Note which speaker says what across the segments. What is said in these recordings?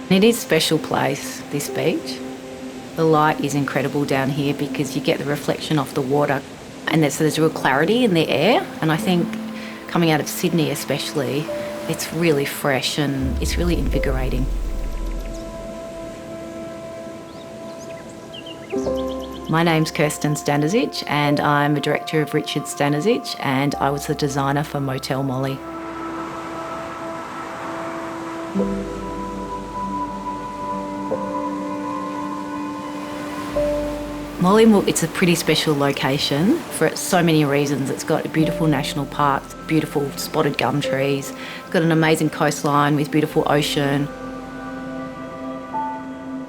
Speaker 1: It is a special place, this beach. The light is incredible down here because you get the reflection off the water, and there's real clarity in the air. And I think coming out of Sydney especially, it's really fresh and it's really invigorating. My name's Richards Stanisich and I'm a director of Richards Stanisich, and I was the designer for Motel Molly. Mollymook, it's a pretty special location for so many reasons. It's got a beautiful national park, beautiful spotted gum trees. It's got an amazing coastline with beautiful ocean.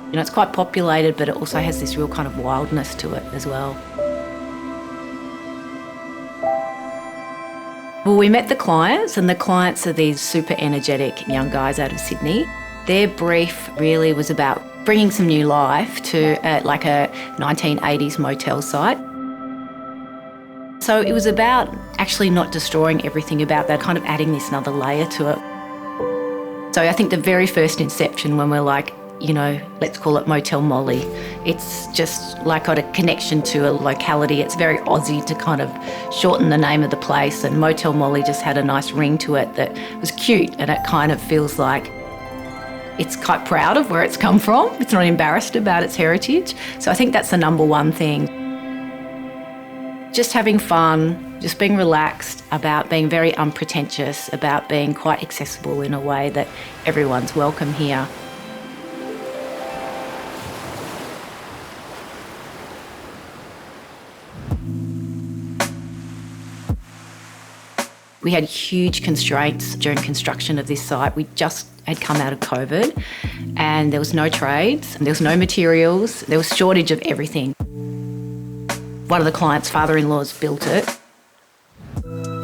Speaker 1: You know, it's quite populated, but it also has this real kind of wildness to it as well. Well, we met the clients, and the clients are these super energetic young guys out of Sydney. Their brief really was about bringing some new life to like a 1980s motel site. So it was about actually not destroying everything about that, kind of adding this another layer to it. So I think the very first inception, when we're like, you know, let's call it Motel Molly, it's just like got a connection to a locality. It's very Aussie to kind of shorten the name of the place, and Motel Molly just had a nice ring to it that was cute, and it kind of feels like it's quite proud of where it's come from. It's not embarrassed about its heritage. So I think that's the number one thing. Just having fun, just being relaxed, about being very unpretentious, about being quite accessible in a way that everyone's welcome here. We had huge constraints during construction of this site. We just had come out of COVID and there was no trades, there was no materials, there was shortage of everything. One of the client's father-in-laws built it.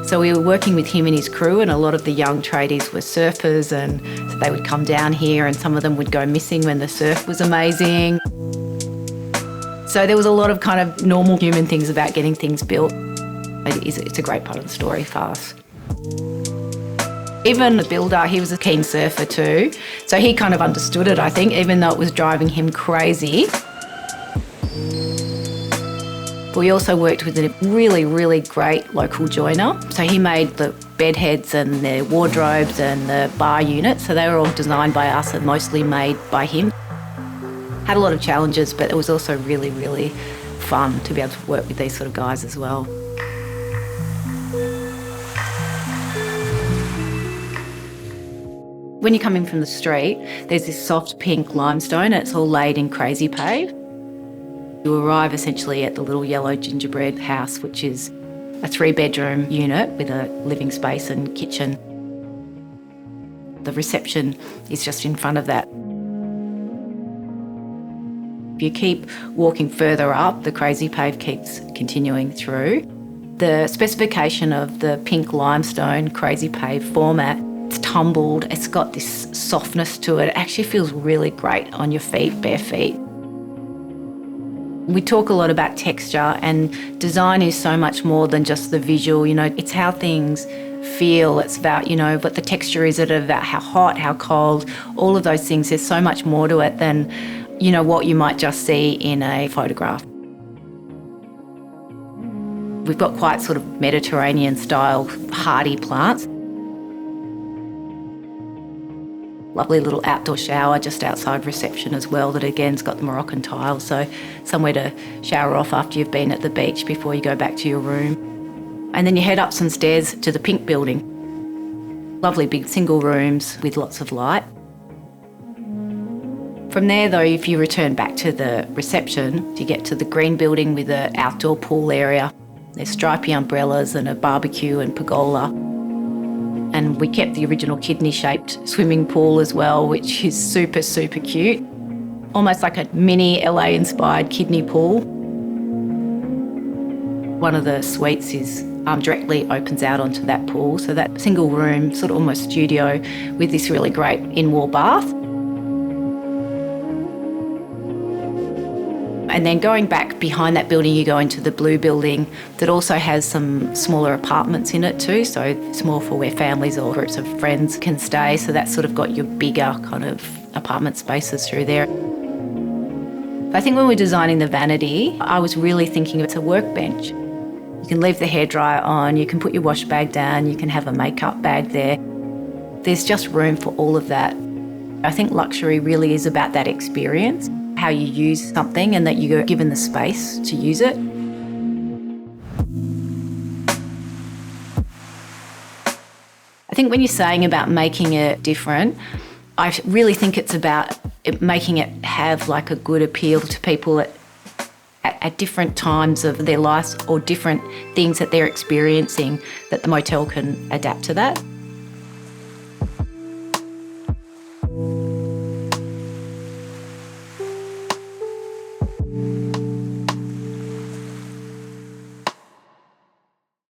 Speaker 1: So we were working with him and his crew, and a lot of the young tradies were surfers, and so they would come down here and some of them would go missing when the surf was amazing. So there was a lot of kind of normal human things about getting things built. It's a great part of the story for us. Even the builder, he was a keen surfer too, so he kind of understood it, I think, even though it was driving him crazy. But we also worked with a really, really great local joiner. So he made the bed heads and the wardrobes and the bar units, so they were all designed by us and mostly made by him. Had a lot of challenges, but it was also really, really fun to be able to work with these sort of guys as well. When you come in from the street, there's this soft pink limestone and it's all laid in crazy pave. You arrive essentially at the little yellow gingerbread house, which is a 3-bedroom unit with a living space and kitchen. The reception is just in front of that. If you keep walking further up, the crazy pave keeps continuing through. The specification of the pink limestone crazy pave format, it's tumbled, it's got this softness to it. It actually feels really great on your feet, bare feet. We talk a lot about texture, and design is so much more than just the visual, you know, it's how things feel, it's about, you know, what the texture is, it about how hot, how cold, all of those things. There's so much more to it than, you know, what you might just see in a photograph. We've got quite sort of Mediterranean style hardy plants. Lovely little outdoor shower just outside reception as well, that again's got the Moroccan tile, so somewhere to shower off after you've been at the beach before you go back to your room. And then you head up some stairs to the pink building. Lovely big single rooms with lots of light. From there though, if you return back to the reception, you get to the green building with an outdoor pool area. There's stripy umbrellas and a barbecue and pergola. And we kept the original kidney-shaped swimming pool as well, which is super, super cute. Almost like a mini LA-inspired kidney pool. One of the suites is directly opens out onto that pool, so that single room, sort of almost studio, with this really great in-wall bath. And then going back behind that building, you go into the blue building that also has some smaller apartments in it too. So it's more for where families or groups of friends can stay. So that's sort of got your bigger kind of apartment spaces through there. I think when we're designing the vanity, I was really thinking it's a workbench. You can leave the hairdryer on, you can put your wash bag down, you can have a makeup bag there. There's just room for all of that. I think luxury really is about that experience, how you use something and that you're given the space to use it. I think when you're saying about making it different, I really think it's about making it have like a good appeal to people at different times of their lives or different things that they're experiencing, that the motel can adapt to that.